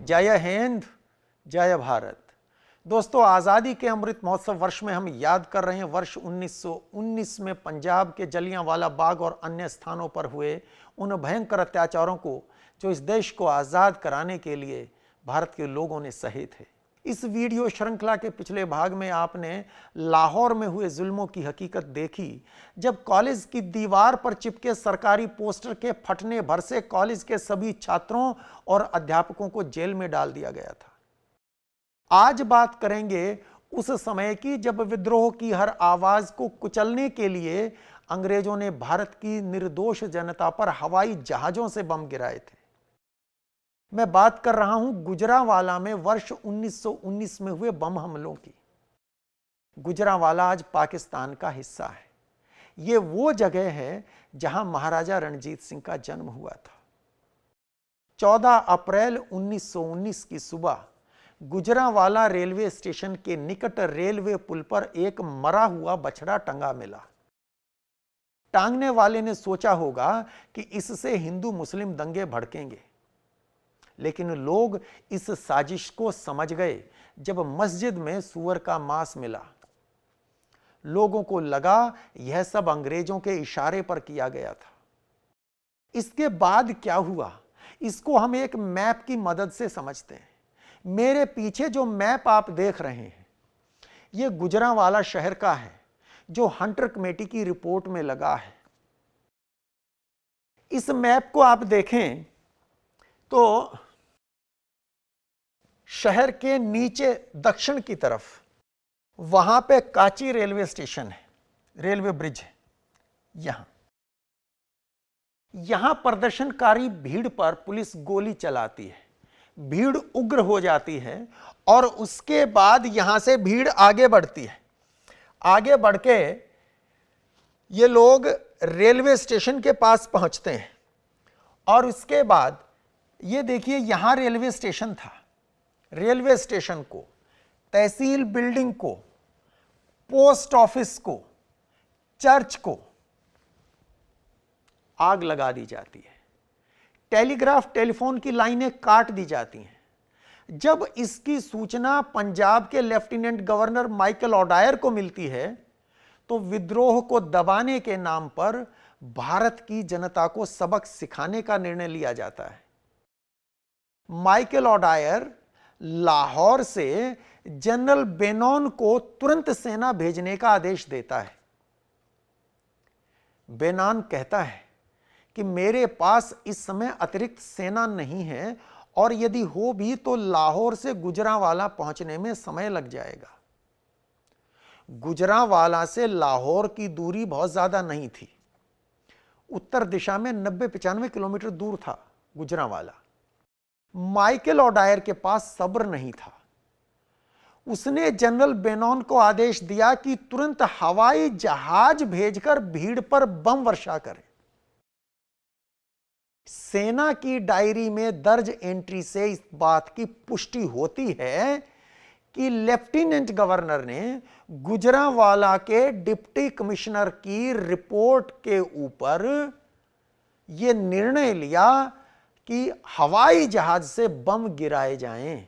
जय हिंद, जय भारत। दोस्तों, आज़ादी के अमृत महोत्सव वर्ष में हम याद कर रहे हैं वर्ष 1919 में पंजाब के जलियांवाला बाग और अन्य स्थानों पर हुए उन भयंकर अत्याचारों को जो इस देश को आज़ाद कराने के लिए भारत के लोगों ने सहे थे। इस वीडियो श्रृंखला के पिछले भाग में आपने लाहौर में हुए जुल्मों की हकीकत देखी, जब कॉलेज की दीवार पर चिपके सरकारी पोस्टर के फटने भर से कॉलेज के सभी छात्रों और अध्यापकों को जेल में डाल दिया गया था। आज बात करेंगे उस समय की जब विद्रोह की हर आवाज को कुचलने के लिए अंग्रेजों ने भारत की निर्दोष जनता पर हवाई जहाजों से बम गिराए थे। मैं बात कर रहा हूं गुजरांवाला में वर्ष 1919 में हुए बम हमलों की। गुजरांवाला आज पाकिस्तान का हिस्सा है। यह वो जगह है जहां महाराजा रणजीत सिंह का जन्म हुआ था। 14 अप्रैल 1919 की सुबह गुजरांवाला रेलवे स्टेशन के निकट रेलवे पुल पर एक मरा हुआ बछड़ा टंगा मिला। टांगने वाले ने सोचा होगा कि इससे हिंदू मुस्लिम दंगे भड़केंगे, लेकिन लोग इस साजिश को समझ गए जब मस्जिद में सूअर का मांस मिला। लोगों को लगा यह सब अंग्रेजों के इशारे पर किया गया था। इसके बाद क्या हुआ, इसको हम एक मैप की मदद से समझते हैं। मेरे पीछे जो मैप आप देख रहे हैं, यह गुजरांवाला शहर का है, जो हंटर कमेटी की रिपोर्ट में लगा है। इस मैप को आप देखें तो शहर के नीचे दक्षिण की तरफ वहां पे काची रेलवे स्टेशन है, रेलवे ब्रिज है। यहां प्रदर्शनकारी भीड़ पर पुलिस गोली चलाती है, भीड़ उग्र हो जाती है और उसके बाद यहां से भीड़ आगे बढ़ती है। आगे बढ़ के ये लोग रेलवे स्टेशन के पास पहुंचते हैं और उसके बाद ये देखिए, यहां रेलवे स्टेशन था। रेलवे स्टेशन को, तहसील बिल्डिंग को, पोस्ट ऑफिस को, चर्च को आग लगा दी जाती है। टेलीग्राफ टेलीफोन की लाइनें काट दी जाती हैं। जब इसकी सूचना पंजाब के लेफ्टिनेंट गवर्नर माइकल ओडायर को मिलती है तो विद्रोह को दबाने के नाम पर भारत की जनता को सबक सिखाने का निर्णय लिया जाता है। माइकल ओडायर लाहौर से जनरल बेनॉन को तुरंत सेना भेजने का आदेश देता है। बेनॉन कहता है कि मेरे पास इस समय अतिरिक्त सेना नहीं है और यदि हो भी तो लाहौर से गुजरांवाला पहुंचने में समय लग जाएगा। गुजरांवाला से लाहौर की दूरी बहुत ज्यादा नहीं थी। उत्तर दिशा में 90-95 किलोमीटर दूर था गुजरांवाला। माइकल ओडायर के पास सब्र नहीं था। उसने जनरल बेनॉन को आदेश दिया कि तुरंत हवाई जहाज भेजकर भीड़ पर बम वर्षा करे। सेना की डायरी में दर्ज एंट्री से इस बात की पुष्टि होती है कि लेफ्टिनेंट गवर्नर ने गुजरांवाला के डिप्टी कमिश्नर की रिपोर्ट के ऊपर यह निर्णय लिया कि हवाई जहाज से बम गिराए जाएं।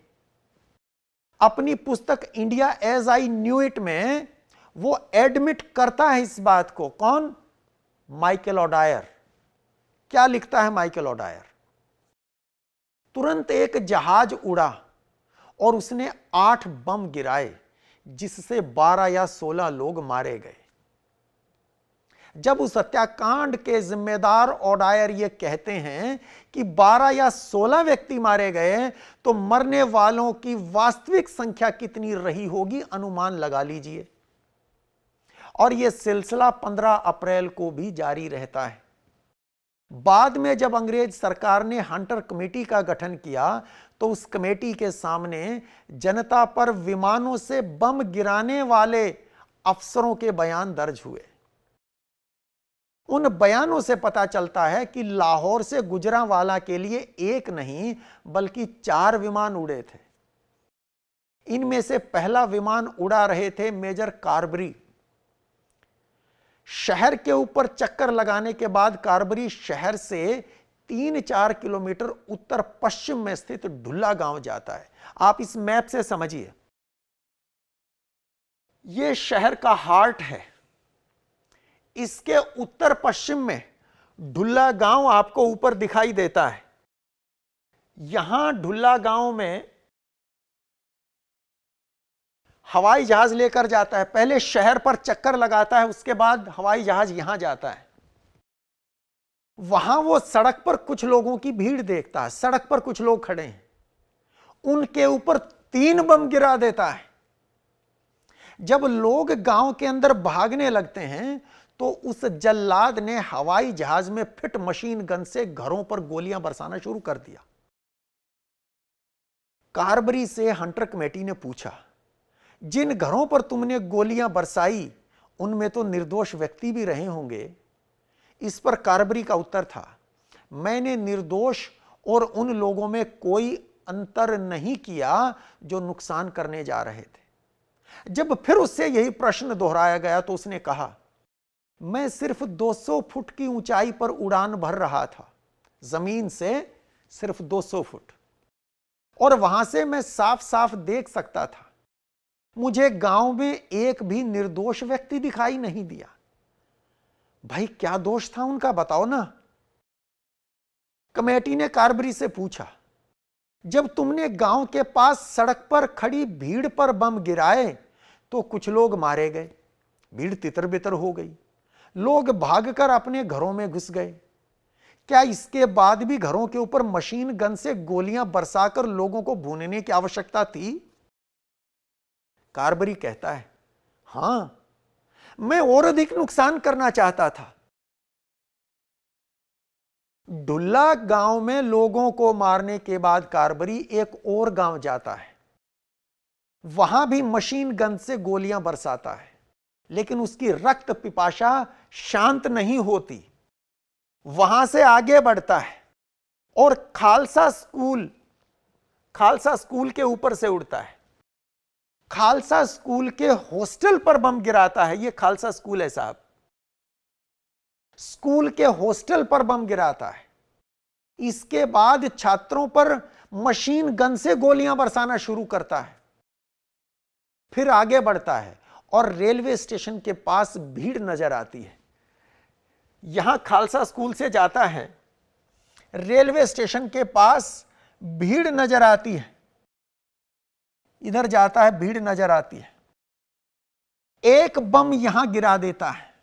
अपनी पुस्तक India as I knew it में वो एडमिट करता है इस बात को। कौन? Michael O'Dwyer. क्या लिखता है माइकल ओडायर? तुरंत एक जहाज उड़ा और उसने 8 बम गिराए, जिससे 12 या 16 लोग मारे गए। जब उस हत्याकांड के जिम्मेदार ओडायर ये कहते हैं कि 12 या 16 व्यक्ति मारे गए, तो मरने वालों की वास्तविक संख्या कितनी रही होगी अनुमान लगा लीजिए। और यह सिलसिला 15 अप्रैल को भी जारी रहता है। बाद में जब अंग्रेज सरकार ने हंटर कमेटी का गठन किया तो उस कमेटी के सामने जनता पर विमानों से बम गिराने वाले अफसरों के बयान दर्ज हुए। उन बयानों से पता चलता है कि लाहौर से गुजरांवाला के लिए एक नहीं बल्कि 4 विमान उड़े थे। इनमें से पहला विमान उड़ा रहे थे मेजर कार्बरी। शहर के ऊपर चक्कर लगाने के बाद कार्बरी शहर से 3-4 किलोमीटर उत्तर पश्चिम में स्थित ढुल्ला गांव जाता है। आप इस मैप से समझिए, यह शहर का हार्ट है। इसके उत्तर पश्चिम में ढुल्ला गांव आपको ऊपर दिखाई देता है। यहां ढुल्ला गांव में हवाई जहाज लेकर जाता है। पहले शहर पर चक्कर लगाता है, उसके बाद हवाई जहाज यहां जाता है। वहां वो सड़क पर कुछ लोगों की भीड़ देखता है। सड़क पर कुछ लोग खड़े हैं, उनके ऊपर 3 बम गिरा देता है। जब लोग गांव के अंदर भागने लगते हैं तो उस जल्लाद ने हवाई जहाज में फिट मशीन गन से घरों पर गोलियां बरसाना शुरू कर दिया। कार्बरी से हंटर कमेटी ने पूछा, जिन घरों पर तुमने गोलियां बरसाई उनमें तो निर्दोष व्यक्ति भी रहे होंगे। इस पर कार्बरी का उत्तर था, मैंने निर्दोष और उन लोगों में कोई अंतर नहीं किया जो नुकसान करने जा रहे थे। जब फिर उससे यही प्रश्न दोहराया गया तो उसने कहा, मैं सिर्फ 200 फुट की ऊंचाई पर उड़ान भर रहा था, जमीन से सिर्फ 200 फुट, और वहां से मैं साफ साफ देख सकता था। मुझे गांव में एक भी निर्दोष व्यक्ति दिखाई नहीं दिया। भाई क्या दोष था उनका, बताओ ना। कमेटी ने कार्बरी से पूछा, जब तुमने गांव के पास सड़क पर खड़ी भीड़ पर बम गिराए तो कुछ लोग मारे गए, भीड़ तितर बितर हो गई, लोग भागकर अपने घरों में घुस गए। क्या इसके बाद भी घरों के ऊपर मशीन गन से गोलियां बरसाकर लोगों को भूनने की आवश्यकता थी? कार्बरी कहता है, हां, मैं और अधिक नुकसान करना चाहता था। ढुल्ला गांव में लोगों को मारने के बाद कार्बरी एक और गांव जाता है। वहां भी मशीन गन से गोलियां बरसाता है, लेकिन उसकी रक्त पिपाशा शांत नहीं होती। वहां से आगे बढ़ता है और खालसा स्कूल के ऊपर से उड़ता है। खालसा स्कूल के हॉस्टल पर बम गिराता है। यह खालसा स्कूल है साहब, स्कूल के हॉस्टल पर बम गिराता है। इसके बाद छात्रों पर मशीन गन से गोलियां बरसाना शुरू करता है। फिर आगे बढ़ता है और रेलवे स्टेशन के पास भीड़ नजर आती है। यहां खालसा स्कूल से जाता है, रेलवे स्टेशन के पास भीड़ नजर आती है। इधर जाता है, भीड़ नजर आती है। एक बम यहां गिरा देता है,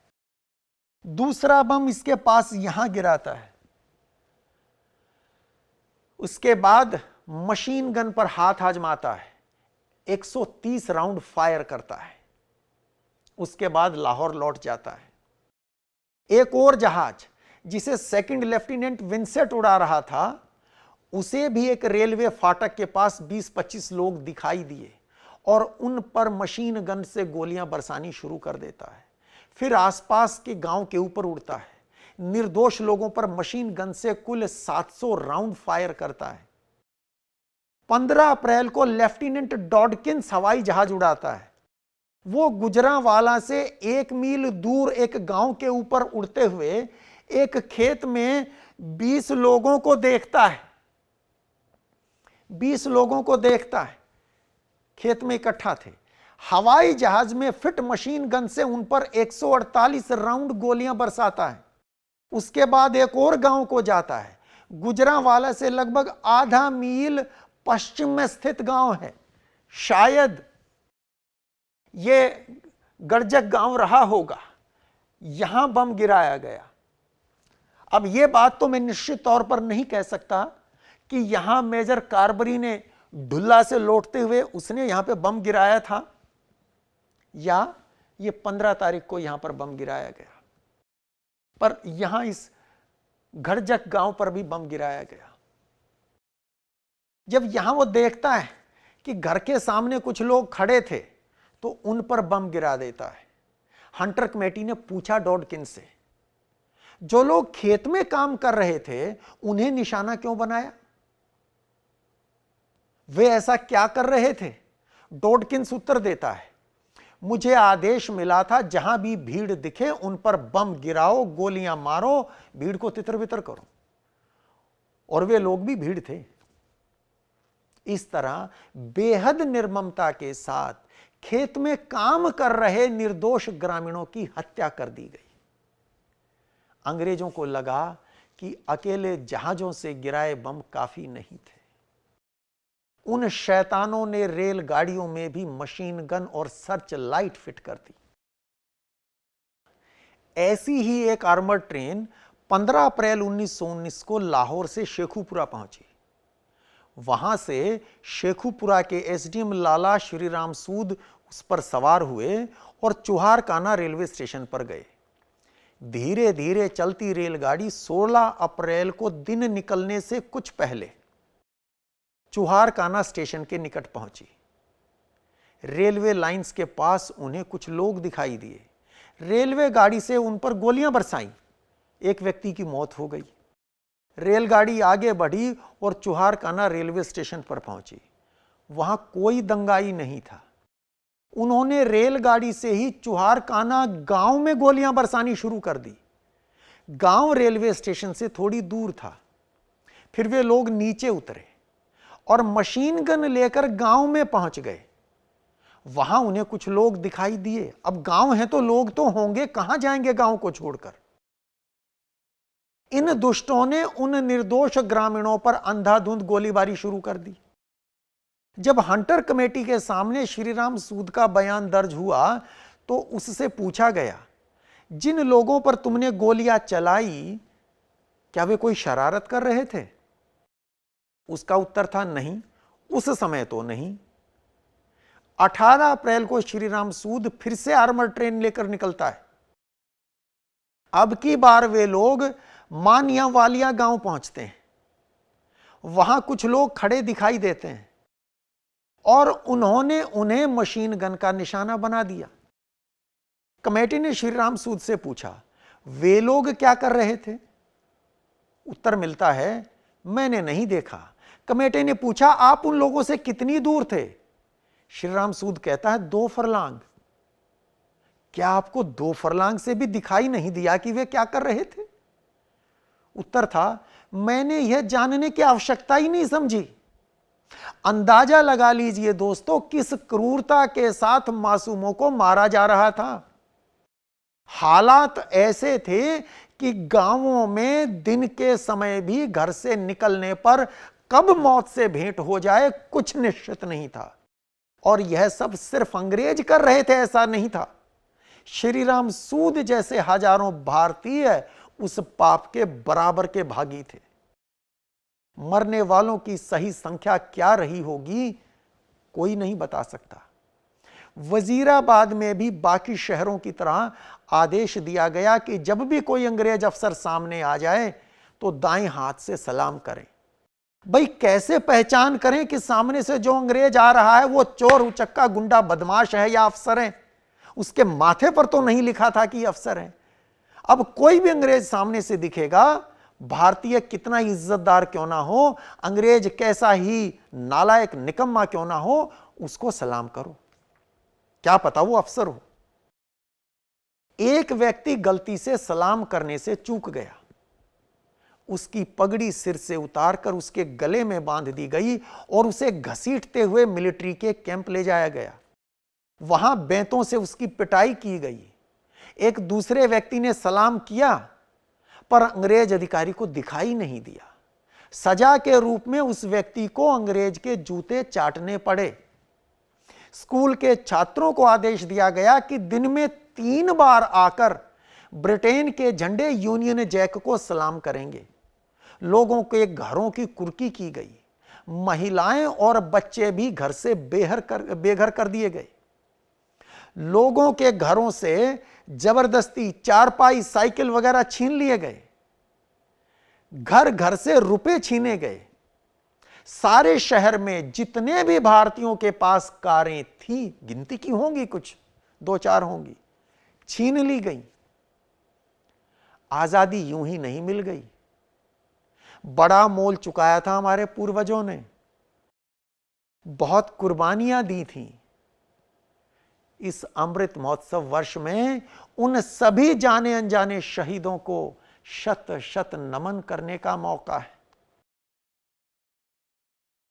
दूसरा बम इसके पास यहां गिराता है। उसके बाद मशीन गन पर हाथ आजमाता है, 130 राउंड फायर करता है। उसके बाद लाहौर लौट जाता है। एक और जहाज जिसे सेकंड लेफ्टिनेंट विंसेंट उड़ा रहा था, उसे भी एक रेलवे फाटक के पास 20-25 लोग दिखाई दिए और उन पर मशीन गन से गोलियां बरसानी शुरू कर देता है। फिर आसपास के गांव के ऊपर उड़ता है, निर्दोष लोगों पर मशीन गन से कुल 700 राउंड फायर करता है। 15 अप्रैल को लेफ्टिनेंट डॉडकिंस हवाई जहाज उड़ाता है। वो गुजरांवाला से 1 मील दूर एक गांव के ऊपर उड़ते हुए एक खेत में 20 लोगों को देखता है। 20 लोगों को देखता है, खेत में इकट्ठा थे। हवाई जहाज में फिट मशीन गन से उन पर 148 राउंड गोलियां बरसाता है। उसके बाद एक और गांव को जाता है, गुजरांवाला से लगभग आधा मील पश्चिम में स्थित गांव है। शायद यह गरजक गांव रहा होगा, यहां बम गिराया गया। अब यह बात तो मैं निश्चित तौर पर नहीं कह सकता कि यहां मेजर कार्बरी ने ढुल्ला से लौटते हुए उसने यहां पे बम गिराया था, या ये 15 तारीख को यहां पर बम गिराया गया। पर यहां इस गरजक गांव पर भी बम गिराया गया। जब यहां वो देखता है कि घर के सामने कुछ लोग खड़े थे तो उन पर बम गिरा देता है। हंटर कमेटी ने पूछा डॉडकिंस से, जो लोग खेत में काम कर रहे थे उन्हें निशाना क्यों बनाया? वे ऐसा क्या कर रहे थे? डॉडकिंस उत्तर देता है, मुझे आदेश मिला था जहां भी भीड़ दिखे उन पर बम गिराओ, गोलियां मारो, भीड़ को तितर बितर करो। और वे लोग भी भीड़ थे। इस तरह बेहद निर्ममता के साथ खेत में काम कर रहे निर्दोष ग्रामीणों की हत्या कर दी गई। अंग्रेजों को लगा कि अकेले जहाजों से गिराए बम काफी नहीं थे। उन शैतानों ने रेलगाड़ियों में भी मशीन गन और सर्च लाइट फिट कर दी। ऐसी ही एक आर्मर ट्रेन 15 अप्रैल 1919 को लाहौर से शेखुपुरा पहुंची। वहां से शेखुपुरा के एसडीएम लाला श्रीराम सूद उस पर सवार हुए और चुहारकाना रेलवे स्टेशन पर गए। धीरे धीरे चलती रेलगाड़ी 16 अप्रैल को दिन निकलने से कुछ पहले चुहारकाना स्टेशन के निकट पहुंची। रेलवे लाइंस के पास उन्हें कुछ लोग दिखाई दिए। रेलवे गाड़ी से उन पर गोलियां बरसाईं। एक व्यक्ति की मौत हो गई। रेलगाड़ी आगे बढ़ी और चुहारकाना रेलवे स्टेशन पर पहुंची। वहां कोई दंगाई नहीं था। उन्होंने रेलगाड़ी से ही चुहारकाना गांव में गोलियां बरसानी शुरू कर दी। गांव रेलवे स्टेशन से थोड़ी दूर था। फिर वे लोग नीचे उतरे और मशीन गन लेकर गांव में पहुंच गए। वहां उन्हें कुछ लोग दिखाई दिए। अब गांव है तो लोग तो होंगे, कहां जाएंगे गांव को छोड़कर। इन दुष्टों ने उन निर्दोष ग्रामीणों पर अंधाधुंध गोलीबारी शुरू कर दी। जब हंटर कमेटी के सामने श्रीराम सूद का बयान दर्ज हुआ तो उससे पूछा गया, जिन लोगों पर तुमने गोलियां चलाई क्या वे कोई शरारत कर रहे थे? उसका उत्तर था नहीं, उस समय तो नहीं। 18 अप्रैल को श्रीराम सूद फिर से आर्मर ट्रेन लेकर निकलता है। अब की बार वे लोग मानियावालिया गांव पहुंचते हैं। वहां कुछ लोग खड़े दिखाई देते हैं और उन्होंने उन्हें मशीन गन का निशाना बना दिया। कमेटी ने श्रीराम सूद से पूछा, वे लोग क्या कर रहे थे? उत्तर मिलता है, मैंने नहीं देखा। कमेटी ने पूछा, आप उन लोगों से कितनी दूर थे? श्रीराम सूद कहता है, 2 फरलांग। क्या आपको 2 फरलांग से भी दिखाई नहीं दिया कि वे क्या कर रहे थे? उत्तर था, मैंने यह जानने की आवश्यकता ही नहीं समझी। अंदाजा लगा लीजिए दोस्तों, किस क्रूरता के साथ मासूमों को मारा जा रहा था। हालात ऐसे थे कि गांवों में दिन के समय भी घर से निकलने पर कब मौत से भेंट हो जाए कुछ निश्चित नहीं था। और यह सब सिर्फ अंग्रेज कर रहे थे ऐसा नहीं था। श्रीराम सूद जैसे हजारों भारतीय उस पाप के बराबर के भागी थे। मरने वालों की सही संख्या क्या रही होगी कोई नहीं बता सकता। वजीराबाद में भी बाकी शहरों की तरह आदेश दिया गया कि जब भी कोई अंग्रेज अफसर सामने आ जाए तो दाएं हाथ से सलाम करें। भाई कैसे पहचान करें कि सामने से जो अंग्रेज आ रहा है वो चोर उचक्का गुंडा बदमाश है या अफसर है? उसके माथे पर तो नहीं लिखा था कि अफसर है। अब कोई भी अंग्रेज सामने से दिखेगा, भारतीय कितना ही इज्जतदार क्यों ना हो, अंग्रेज कैसा ही नालायक निकम्मा क्यों ना हो, उसको सलाम करो, क्या पता वो अफसर हो। एक व्यक्ति गलती से सलाम करने से चूक गया। उसकी पगड़ी सिर से उतारकर उसके गले में बांध दी गई और उसे घसीटते हुए मिलिट्री के कैंप ले जाया गया। वहां बेंतों से उसकी पिटाई की गई। एक दूसरे व्यक्ति ने सलाम किया पर अंग्रेज अधिकारी को दिखाई नहीं दिया। सजा के रूप में उस व्यक्ति को अंग्रेज के जूते चाटने पड़े। स्कूल के छात्रों को आदेश दिया गया कि दिन में 3 बार आकर ब्रिटेन के झंडे यूनियन जैक को सलाम करेंगे। लोगों के घरों की कुर्की की गई। महिलाएं और बच्चे भी घर से बेघर कर दिए गए। लोगों के घरों से जबरदस्ती चारपाई साइकिल वगैरह छीन लिए गए। घर घर से रुपए छीने गए। सारे शहर में जितने भी भारतीयों के पास कारें थी, गिनती की होंगी, कुछ 2-4 होंगी, छीन ली गई। आजादी यूं ही नहीं मिल गई। बड़ा मोल चुकाया था हमारे पूर्वजों ने, बहुत कुर्बानियां दी थीं। इस अमृत महोत्सव वर्ष में उन सभी जाने अनजाने शहीदों को शत शत नमन करने का मौका है।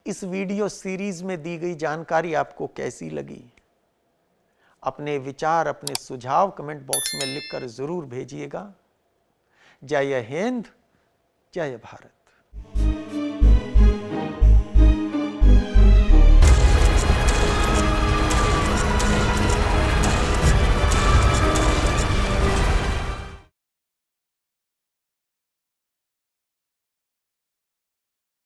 इस वीडियो सीरीज में दी गई जानकारी आपको कैसी लगी? अपने विचार, अपने सुझाव कमेंट बॉक्स में लिखकर जरूर भेजिएगा। जय हिंद, जय भारत।